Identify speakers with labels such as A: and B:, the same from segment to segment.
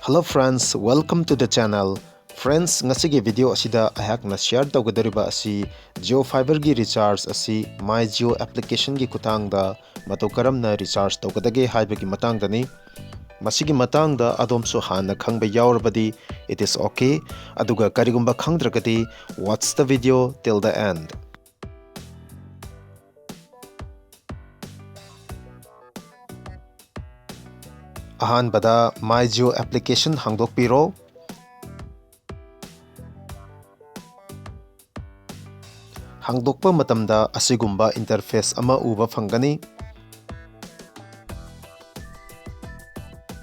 A: Hello friends, welcome to the channel. Friends, ngasigi video asida ahak na share tawgadariba asi Jiofibre gi recharge asi My Jio application gi kutangda matokaram na recharge tawgadage haibagi matangdani. Masigi matangda adomso hana khangba yaurabadi it is okay. Aduga karigumba khangdragadi watch the video till the end. Ahanbada My Jio application hangdokpiro. Hangdokpa matamda asigumba interface ama uba fangani.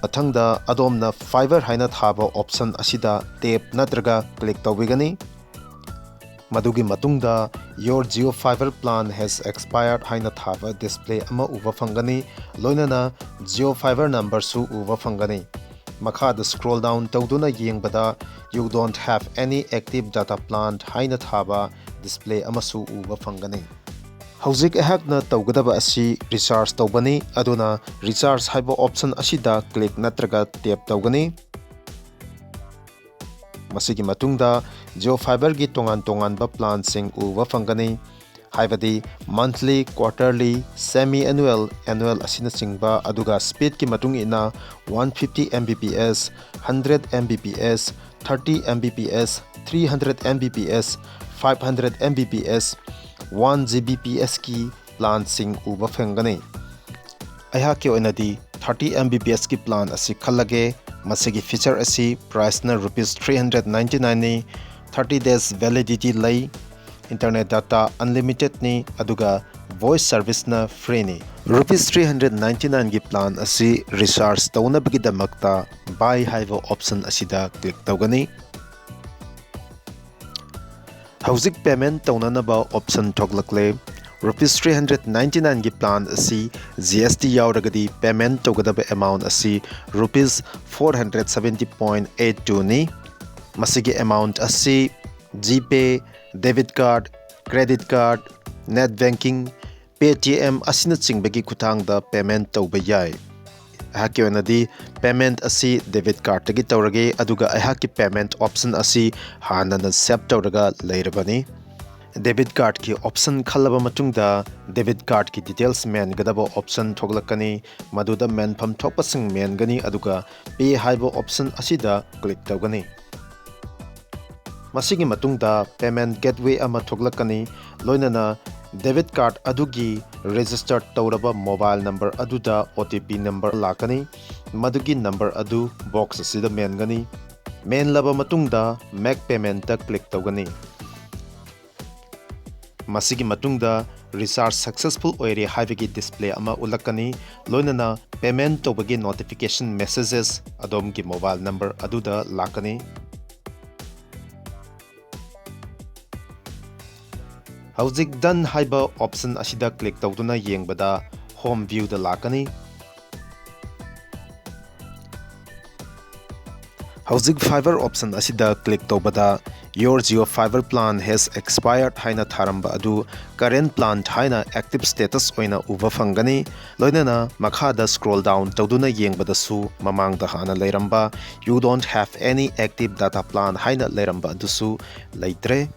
A: Mathangda adomna Fiverr haina thaba option asida tap natraga click tawigani. Madugi matungda your Jiofibre plan has expired haina thaba display ama uba fangani. Loinana Jiofibre number su uba fangani. Makhada scroll down tawduna yengbada you don't have any active data plan haina thaba display amasu uba fangani. Hauzik ehakna tawgadaba asi recharge tawbani aduna recharge haiba option asida click natraga tap tawgani. Masigi matungda Jiofibre gi tongan ba plan sing uba fangani. Haibadi monthly, quarterly, semi-annual, annual asina singba aduga speed ki matung ina 150 Mbps, 100 Mbps, 30 Mbps, 300 Mbps, 500 Mbps, 1 Gbps ki plan sing uba fangani. Ayhaki oinadi 30 Mbps ki plan asi khallage. Masigi feature asi price na rupees 399 ni, 30 days validity lay, internet data unlimited ni aduga voice service na free ni. Rupees 399 gi plan asi recharge tawna bigidamakta buy haiva option asida click tawgani. Hauzik payment tawnanaba option thoklakle. Rupees 399 gi plan asi GST yauragadi payment tawgadaba amount asi rupees 470.82 ni. Masigi amount asi GPay, debit card, credit card, net banking, Paytm asina chingbagi kutangda payment tawba yai. Ahaki onadi payment asi debit card tagi tawrage aduga ahaki payment option asi hana na save tawraga lairabani. Debit card ki option khallaba matungda debit card ki details men gadaba option thoglakani maduda men pham thokpasing men gani aduga pay haiba option asida click tawgani. Masigi matungda payment gateway ama thoglakani loinana debit card adugi registered tawraba mobile number aduda OTP number lakani madugi number adu box asida men gani men laba matungda make payment ta click tawgani. Masigi matungda recharge successful oire haibagi display ama ulakani loinana payment tawbagi notification messages adomgi mobile number aduda lakani. Hauzik done haiba option asida click tawduna yengbada home view da lakani. Hauzik Fiverr option asida click tawbada your Jiofibre plan has expired haina tharamba adu current plan haina active status oina uba fangani. Loinana makhada scroll down tawduna yengbada su mamangda hana lairamba you don't have any active data plan haina lairamba adusu laitre.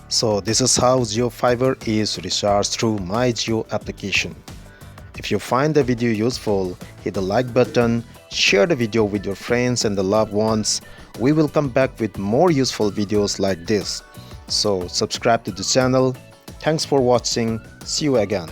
A: So this is how Jiofibre is recharged through My Jio application. If you find the video useful, hit the like button, share the video with your friends and the loved ones. We will come back with more useful videos like this. So subscribe to the channel. Thanks for watching. See you again.